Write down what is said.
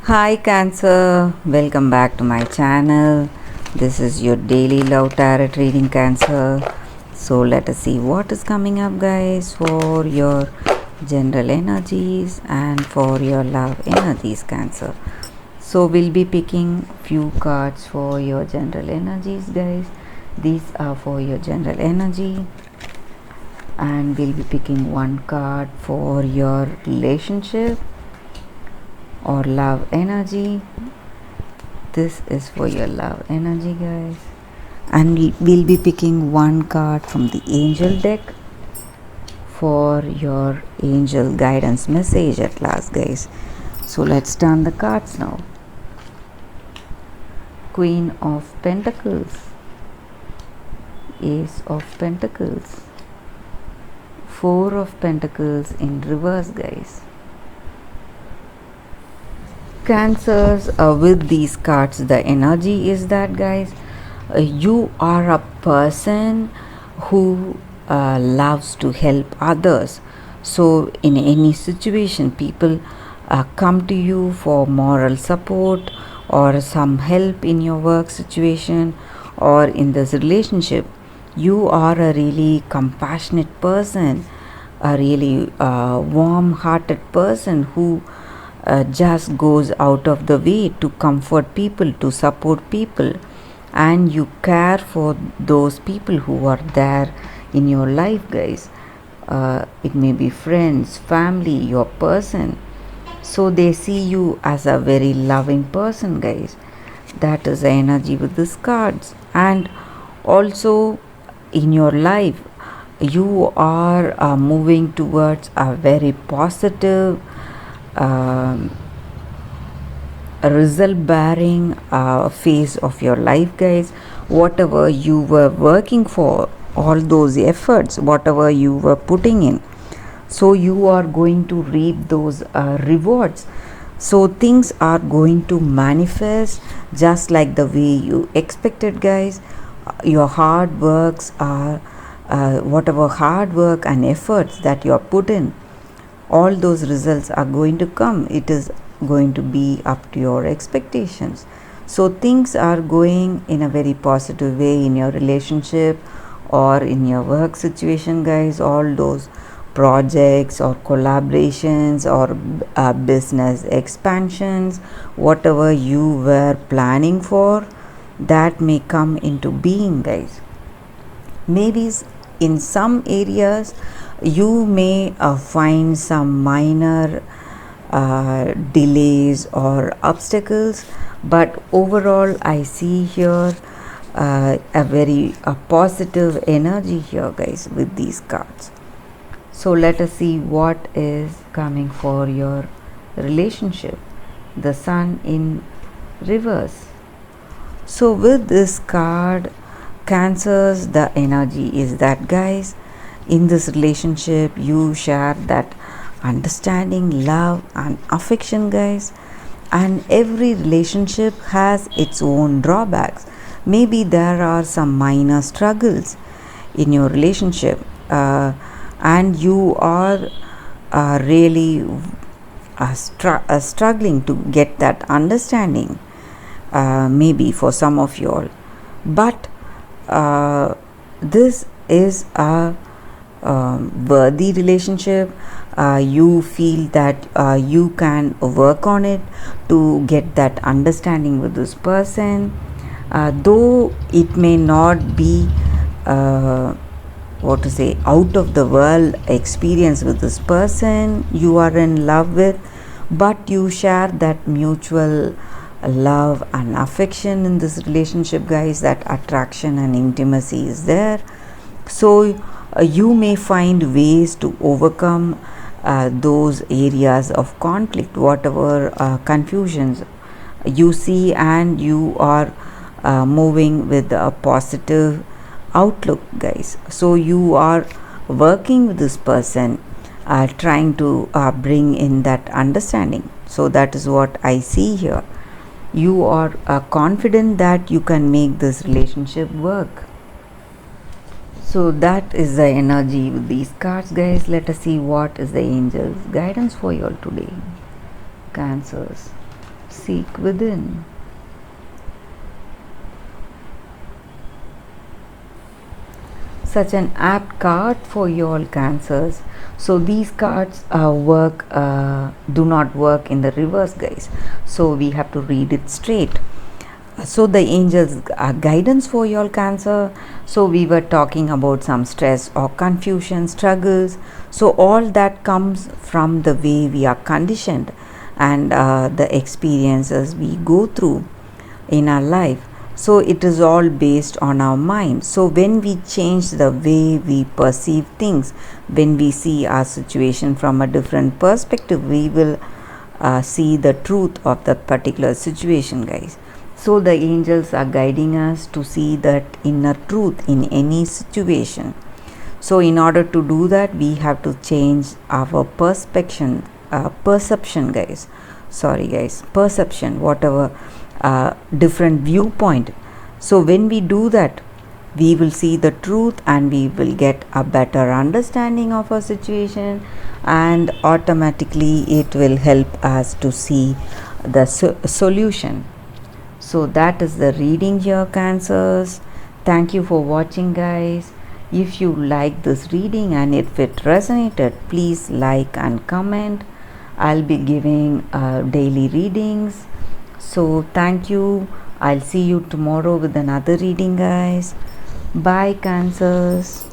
Hi Cancer, welcome back to my channel. This is your daily love tarot reading, Cancer. So let us see what is coming up, guys, for your general energies and for your love energies, Cancer. So we'll be picking few cards for your general energies, guys. These are for your general energy, and we'll be picking one card for your relationship or love energy. This is for your love energy, guys, and we'll be picking one card from the angel deck for your angel guidance message at last, guys. So let's turn the cards now. Queen of Pentacles, Ace of Pentacles, Four of Pentacles in reverse, guys. Cancers, with these cards, the energy is that, guys, you are a person who loves to help others. So in any situation, people come to you for moral support or some help in your work situation or in this relationship. You are a really compassionate person, a really warm hearted person who just goes out of the way to comfort people, to support people, and you care for those people who are there in your life, guys. It may be friends, family, your person. So they see you as a very loving person, guys. That is the energy with these cards. And also in your life, you are moving towards a very positive result bearing phase of your life, guys. Whatever you were working for, all those efforts, whatever you were putting in, so you are going to reap those rewards. So things are going to manifest just like the way you expected, guys. Your hard works are whatever hard work and efforts that you are put in, all those results are going to come. It is going to be up to your expectations. So things are going in a very positive way in your relationship or in your work situation, guys. All those projects or collaborations or business expansions, whatever you were planning for, that may come into being, guys. Maybe in some areas you may find some minor delays or obstacles, but overall I see here a very positive energy here, guys, with these cards. So let us see what is coming for your relationship. The Sun in reverse. So with this card, Cancers, the energy is that, guys, in this relationship you share that understanding, love and affection, guys, and every relationship has its own drawbacks. Maybe there are some minor struggles in your relationship, and you are really struggling to get that understanding, maybe for some of you all. But this is a worthy relationship. You feel that you can work on it to get that understanding with this person, though it may not be out of the world experience with this person you are in love with, but you share that mutual love and affection in this relationship, guys. That attraction and intimacy is there. So you may find ways to overcome those areas of conflict, whatever confusions you see, and you are moving with a positive outlook, guys. So you are working with this person, trying to bring in that understanding. So that is what I see here. You are confident that you can make this relationship work. So that is the energy with these cards, guys. Let us see what is the angel's guidance for you all today, Cancers. Seek within. Such an apt card for you all Cancers. So these cards do not work in the reverse, guys. So we have to read it straight. So the angels guidance for you all Cancer. So we were talking about some stress or confusion, struggles. So all that comes from the way we are conditioned and the experiences we go through in our life. So it is all based on our mind. So when we change the way we perceive things, when we see our situation from a different perspective, we will see the truth of that particular situation, guys. So the angels are guiding us to see that inner truth in any situation. So in order to do that, we have to change our perception, guys. Sorry, guys, perception, whatever, different viewpoint. So when we do that, we will see the truth and we will get a better understanding of our situation, and automatically it will help us to see the solution. So that is the reading here, Cancers. Thank you for watching, guys. If you like this reading and if it resonated, please like and comment. I'll be giving daily readings. So thank you. I'll see you tomorrow with another reading, guys. Bye, Cancers.